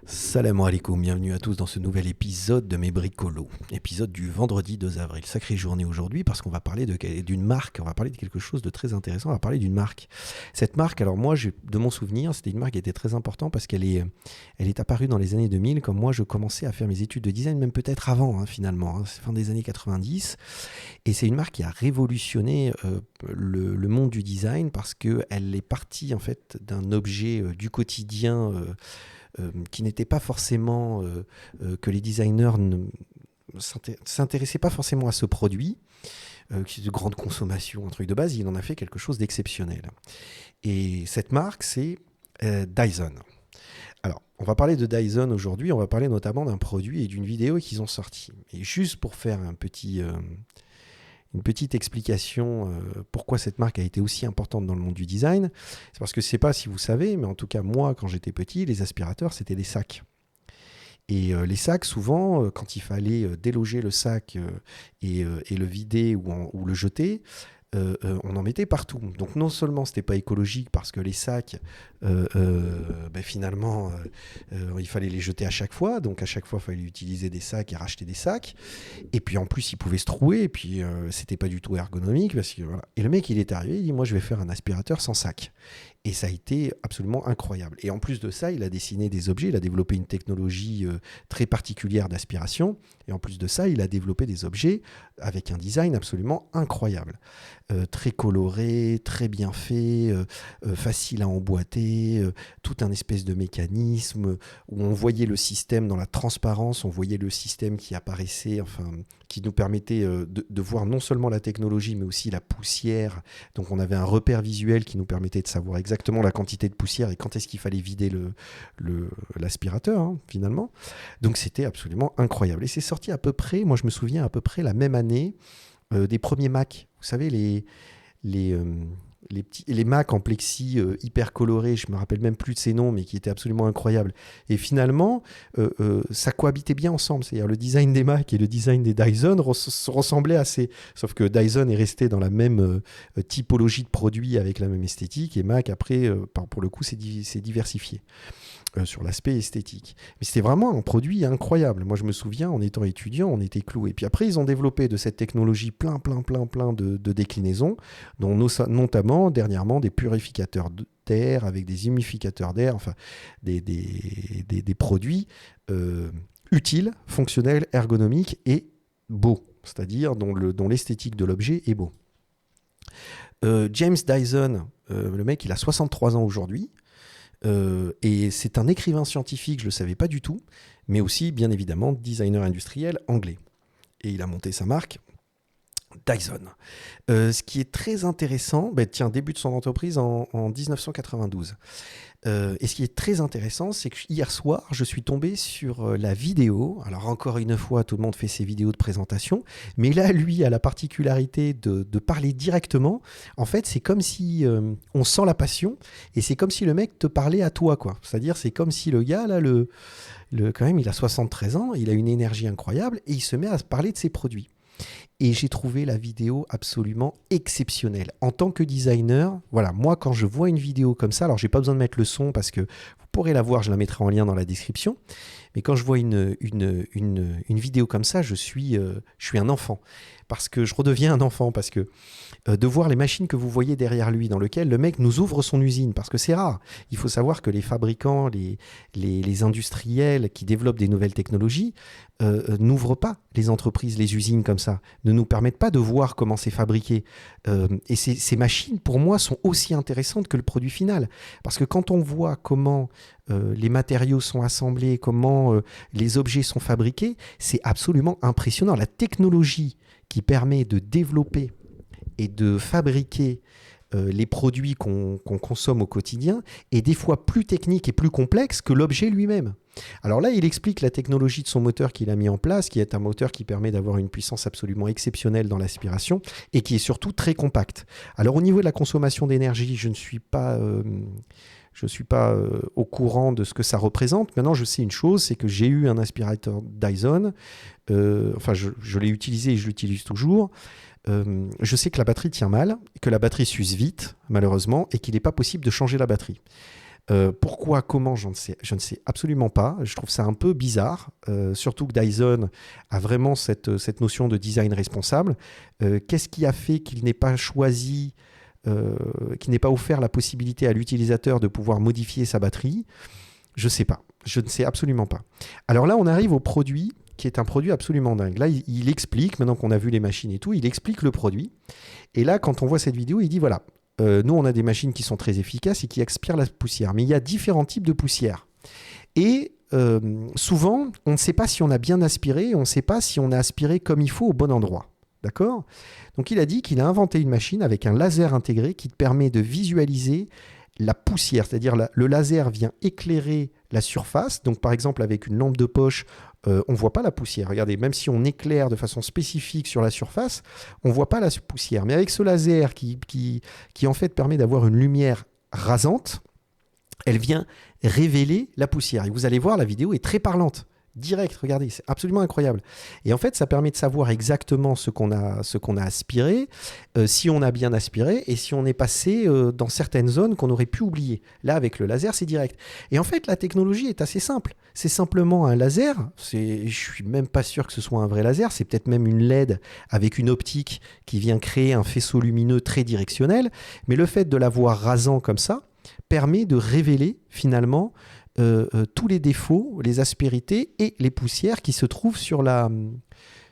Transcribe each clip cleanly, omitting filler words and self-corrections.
Salam alaikum, bienvenue à tous dans ce nouvel épisode de mes bricolos. Épisode du vendredi 2 avril. Sacrée journée aujourd'hui parce qu'on va parler d'une marque, on va parler de quelque chose de très intéressant, on va parler d'une marque. Cette marque, alors moi, de mon souvenir, c'était une marque qui était très importante parce elle est apparue dans les années 2000 comme moi je commençais à faire mes études de design, même peut-être avant finalement, c'est fin des années 90. Et c'est une marque qui a révolutionné le monde du design parce qu'elle est partie en fait d'un objet du quotidien qui n'était pas forcément que les designers ne s'intéressaient pas forcément à ce produit, qui est de grande consommation, un truc de base, il en a fait quelque chose d'exceptionnel. Et cette marque, c'est Dyson. Alors, on va parler de Dyson aujourd'hui, on va parler notamment d'un produit et d'une vidéo qu'ils ont sorti. Et juste pour faire une petite explication pourquoi cette marque a été aussi importante dans le monde du design. C'est parce que je ne sais pas si vous savez, mais en tout cas moi, quand j'étais petit, les aspirateurs, c'était des sacs. Et les sacs, souvent, quand il fallait déloger le sac et le vider ou le jeter, on en mettait partout. Donc non seulement c'était pas écologique parce que les sacs, finalement, il fallait les jeter à chaque fois. Donc à chaque fois, il fallait utiliser des sacs et racheter des sacs. Et puis en plus, ils pouvaient se trouer. Et puis c'était pas du tout ergonomique. Parce que, voilà. Et le mec, il est arrivé, il dit, moi, je vais faire un aspirateur sans sac. Et ça a été absolument incroyable. Et en plus de ça, il a dessiné des objets, il a développé une technologie très particulière d'aspiration. Et en plus de ça, il a développé des objets avec un design absolument incroyable. Très coloré, très bien fait, facile à emboîter, tout un espèce de mécanisme où on voyait le système dans la transparence, on voyait le système qui apparaissait, enfin, qui nous permettait de voir non seulement la technologie, mais aussi la poussière. Donc on avait un repère visuel qui nous permettait de savoir exactement la quantité de poussière et quand est-ce qu'il fallait vider l'aspirateur, finalement. Donc c'était absolument incroyable. Et c'est sorti à peu près, moi je me souviens à peu près la même année des premiers Mac. Vous savez, les Mac en plexi hyper colorés, je me rappelle même plus de ces noms, mais qui étaient absolument incroyables. Et finalement, ça cohabitait bien ensemble. C'est-à-dire le design des Mac et le design des Dyson ressemblaient assez. Sauf que Dyson est resté dans la même typologie de produits avec la même esthétique, et Mac, après, pour le coup, c'est diversifié. Sur l'aspect esthétique. Mais c'était vraiment un produit incroyable. Moi, je me souviens, en étant étudiant, on était cloués. Puis après, ils ont développé de cette technologie plein de déclinaisons, dont notamment, dernièrement, des purificateurs d'air avec des humidificateurs d'air, enfin, des produits utiles, fonctionnels, ergonomiques et beaux, c'est-à-dire dont l'esthétique de l'objet est beau. James Dyson, le mec, il a 63 ans aujourd'hui. Et c'est un écrivain scientifique, je ne le savais pas du tout, mais aussi, bien évidemment, designer industriel anglais. Et il a monté sa marque Dyson. Ce qui est très intéressant, début de son entreprise en 1992. Et ce qui est très intéressant, c'est que hier soir, je suis tombé sur la vidéo. Alors encore une fois, tout le monde fait ses vidéos de présentation, mais là, lui a la particularité de parler directement. En fait, c'est comme si on sent la passion, et c'est comme si le mec te parlait à toi, quoi. C'est-à-dire, c'est comme si le gars, là, quand même, il a 73 ans, il a une énergie incroyable, et il se met à parler de ses produits. Et j'ai trouvé la vidéo absolument exceptionnelle. En tant que designer, voilà, moi quand je vois une vidéo comme ça, alors j'ai pas besoin de mettre le son parce que vous pourrez la voir, je la mettrai en lien dans la description. Mais quand je vois une vidéo comme ça, je suis un enfant. Parce que je redeviens un enfant, parce que de voir les machines que vous voyez derrière lui, dans lesquelles le mec nous ouvre son usine, parce que c'est rare. Il faut savoir que les fabricants, les industriels qui développent des nouvelles technologies n'ouvrent pas les entreprises, les usines comme ça, ne nous permettent pas de voir comment c'est fabriqué. Et ces machines, pour moi, sont aussi intéressantes que le produit final. Parce que quand on voit comment les matériaux sont assemblés, comment les objets sont fabriqués, c'est absolument impressionnant. La technologie qui permet de développer et de fabriquer les produits qu'on consomme au quotidien est des fois plus technique et plus complexe que l'objet lui-même. Alors là, il explique la technologie de son moteur qu'il a mis en place, qui est un moteur qui permet d'avoir une puissance absolument exceptionnelle dans l'aspiration et qui est surtout très compact. Alors au niveau de la consommation d'énergie, je ne suis pas au courant de ce que ça représente. Maintenant, je sais une chose, c'est que j'ai eu un aspirateur Dyson. Je l'ai utilisé et je l'utilise toujours. Je sais que la batterie tient mal, que la batterie s'use vite, malheureusement, et qu'il n'est pas possible de changer la batterie. Pourquoi, comment, je ne sais absolument pas. Je trouve ça un peu bizarre, surtout que Dyson a vraiment cette notion de design responsable. Qu'est-ce qui a fait qu'il n'ait pas choisi, qu'il n'ait pas offert la possibilité à l'utilisateur de pouvoir modifier sa batterie? Je ne sais pas. Je ne sais absolument pas. Alors là, on arrive au produit qui est un produit absolument dingue. Là, il explique, maintenant qu'on a vu les machines et tout, il explique le produit. Et là, quand on voit cette vidéo, il dit voilà, nous, on a des machines qui sont très efficaces et qui aspirent la poussière. Mais il y a différents types de poussière. Et souvent, on ne sait pas si on a bien aspiré, on ne sait pas si on a aspiré comme il faut au bon endroit. D'accord ? Donc, il a dit qu'il a inventé une machine avec un laser intégré qui te permet de visualiser la poussière. C'est-à-dire, le laser vient éclairer la surface. Donc, par exemple, avec une lampe de poche, on ne voit pas la poussière. Regardez, même si on éclaire de façon spécifique sur la surface, on ne voit pas la poussière. Mais avec ce laser qui en fait permet d'avoir une lumière rasante, elle vient révéler la poussière. Et vous allez voir, la vidéo est très parlante. Direct, regardez, c'est absolument incroyable. Et en fait, ça permet de savoir exactement ce qu'on a aspiré, si on a bien aspiré et si on est passé dans certaines zones qu'on aurait pu oublier. Là, avec le laser, c'est direct. Et en fait, la technologie est assez simple. C'est simplement un laser. Je suis même pas sûr que ce soit un vrai laser. C'est peut-être même une LED avec une optique qui vient créer un faisceau lumineux très directionnel. Mais le fait de l'avoir rasant comme ça permet de révéler finalement tous les défauts, les aspérités et les poussières qui se trouvent sur la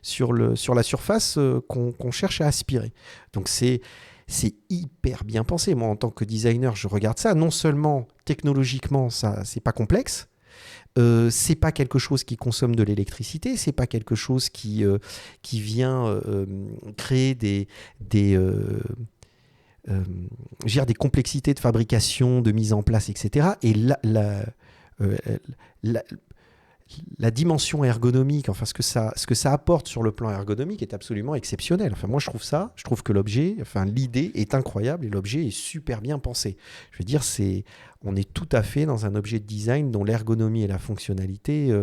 surface qu'on cherche à aspirer. Donc c'est hyper bien pensé. Moi, en tant que designer, je regarde ça. Non seulement technologiquement, ça c'est pas complexe, c'est pas quelque chose qui consomme de l'électricité, c'est pas quelque chose qui vient créer des complexités de fabrication, de mise en place, etc. Et la dimension ergonomique, enfin ce que ça apporte sur le plan ergonomique est absolument exceptionnel. Enfin moi je trouve que l'objet, enfin l'idée est incroyable et l'objet est super bien pensé. Je veux dire, on est tout à fait dans un objet de design dont l'ergonomie et la fonctionnalité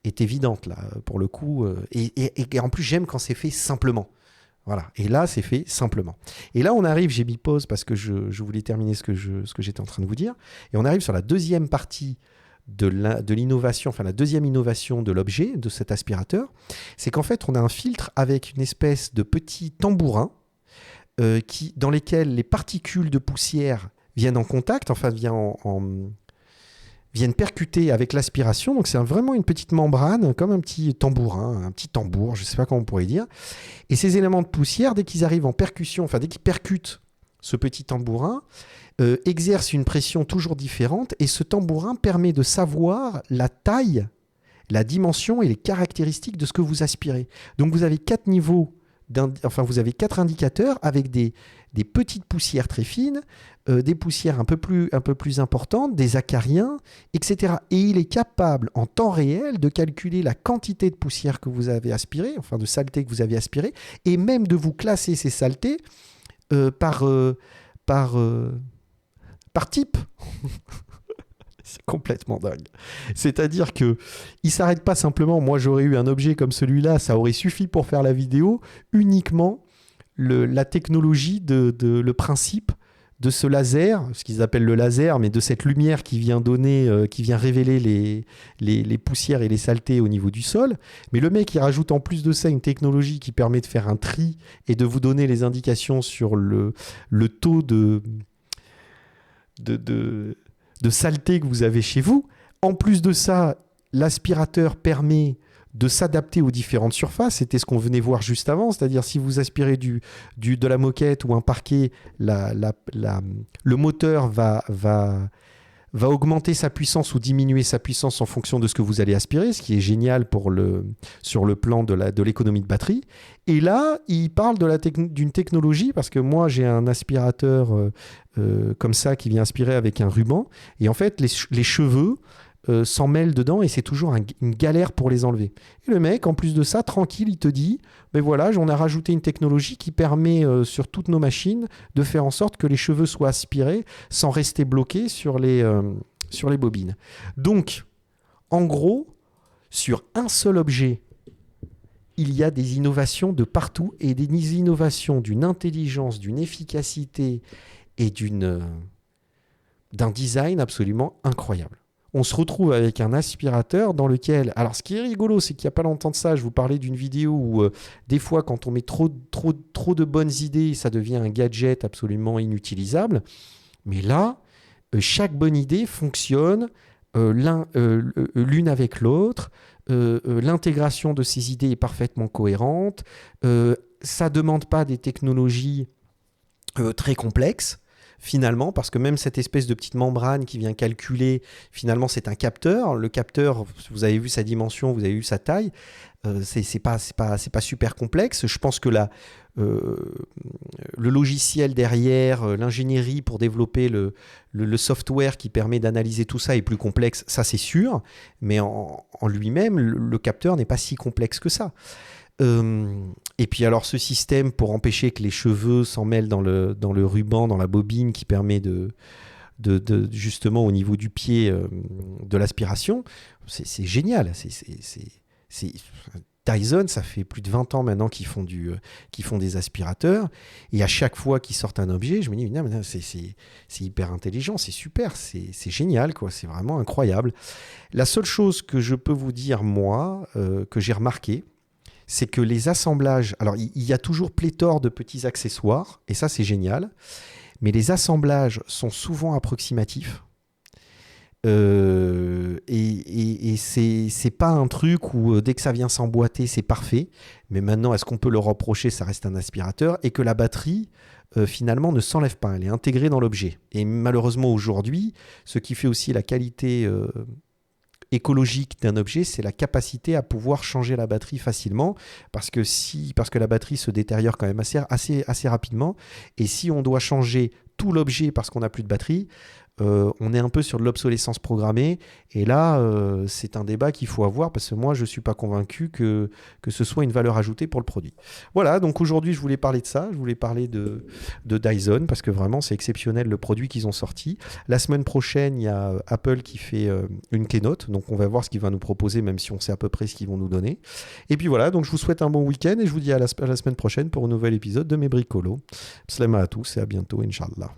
est évidente là pour le coup. Et en plus j'aime quand c'est fait simplement. Voilà. Et là, c'est fait simplement. Et là, on arrive, j'ai mis pause parce que je voulais terminer ce que j'étais en train de vous dire. Et on arrive sur la deuxième partie de l'innovation, enfin la deuxième innovation de l'objet, de cet aspirateur. C'est qu'en fait, on a un filtre avec une espèce de petit tambourin dans lesquels les particules de poussière viennent en contact, enfin viennent percuter avec l'aspiration. Donc, c'est vraiment une petite membrane, comme un petit tambourin, un petit tambour, je ne sais pas comment on pourrait dire. Et ces éléments de poussière, dès qu'ils arrivent en percussion, enfin, dès qu'ils percutent ce petit tambourin, exercent une pression toujours différente. Et ce tambourin permet de savoir la taille, la dimension et les caractéristiques de ce que vous aspirez. Donc, vous avez 4 niveaux, vous avez 4 indicateurs avec des petites poussières très fines, des poussières un peu plus importantes, des acariens, etc. Et il est capable, en temps réel, de calculer la quantité de poussière que vous avez aspirée, enfin de saleté que vous avez aspirée, et même de vous classer ces saletés par type. C'est complètement dingue. C'est-à-dire qu'il ne s'arrête pas simplement, moi j'aurais eu un objet comme celui-là, ça aurait suffi pour faire la vidéo, uniquement la technologie, le principe de ce laser, ce qu'ils appellent le laser, mais de cette lumière qui vient révéler les poussières et les saletés au niveau du sol. Mais le mec, il rajoute en plus de ça une technologie qui permet de faire un tri et de vous donner les indications sur le taux de saleté que vous avez chez vous. En plus de ça, l'aspirateur permet de s'adapter aux différentes surfaces. C'était ce qu'on venait voir juste avant, c'est-à-dire si vous aspirez de la moquette ou un parquet, le moteur va augmenter sa puissance ou diminuer sa puissance en fonction de ce que vous allez aspirer, ce qui est génial sur le plan de l'économie de batterie. Et là, il parle d'une technologie, parce que moi, j'ai un aspirateur comme ça qui vient aspirer avec un ruban, et en fait, les cheveux s'en mêlent dedans et c'est toujours une galère pour les enlever. Et le mec, en plus de ça, tranquille, il te dit ben voilà, on a rajouté une technologie qui permet sur toutes nos machines de faire en sorte que les cheveux soient aspirés sans rester bloqués sur les bobines. Donc, en gros, sur un seul objet, il y a des innovations de partout et des innovations d'une intelligence, d'une efficacité et d'une d'un design absolument incroyable. On se retrouve avec un aspirateur dans lequel... Alors, ce qui est rigolo, c'est qu'il n'y a pas longtemps de ça, je vous parlais d'une vidéo où, des fois, quand on met trop de bonnes idées, ça devient un gadget absolument inutilisable. Mais là, chaque bonne idée fonctionne l'une avec l'autre. L'intégration de ces idées est parfaitement cohérente. Ça ne demande pas des technologies très complexes. Finalement, parce que même cette espèce de petite membrane qui vient calculer, finalement, c'est un capteur. Le capteur, vous avez vu sa dimension, vous avez vu sa taille. C'est pas super complexe. Je pense que le logiciel derrière, l'ingénierie pour développer le software qui permet d'analyser tout ça est plus complexe, ça c'est sûr. Mais en lui-même, le capteur n'est pas si complexe que ça. Et puis alors ce système pour empêcher que les cheveux s'en mêlent dans le ruban, dans la bobine qui permet de justement au niveau du pied de l'aspiration, c'est génial. Dyson, ça fait plus de 20 ans maintenant qu'ils font des aspirateurs, et à chaque fois qu'ils sortent un objet, je me dis non, mais c'est hyper intelligent, c'est super, c'est génial, quoi, c'est vraiment incroyable. La seule chose que je peux vous dire, moi, que j'ai remarqué, c'est que les assemblages... Alors, il y a toujours pléthore de petits accessoires, et ça, c'est génial. Mais les assemblages sont souvent approximatifs. Et c'est pas un truc où, dès que ça vient s'emboîter, c'est parfait. Mais maintenant, est-ce qu'on peut le reprocher? Ça reste un aspirateur. Et que la batterie, finalement, ne s'enlève pas. Elle est intégrée dans l'objet. Et malheureusement, aujourd'hui, ce qui fait aussi la qualité... écologique d'un objet, c'est la capacité à pouvoir changer la batterie facilement, parce que la batterie se détériore quand même assez rapidement, et si on doit changer tout l'objet parce qu'on n'a plus de batterie, on est un peu sur de l'obsolescence programmée, et là, c'est un débat qu'il faut avoir, parce que moi, je ne suis pas convaincu que ce soit une valeur ajoutée pour le produit. Voilà, donc aujourd'hui, je voulais parler de ça, je voulais parler de Dyson, parce que vraiment, c'est exceptionnel le produit qu'ils ont sorti. La semaine prochaine, il y a Apple qui fait une keynote, donc on va voir ce qu'il va nous proposer, même si on sait à peu près ce qu'ils vont nous donner. Et puis voilà, donc je vous souhaite un bon week-end, et je vous dis à la semaine prochaine pour un nouvel épisode de mes bricolos. Slama à tous, et à bientôt, Inch'Allah.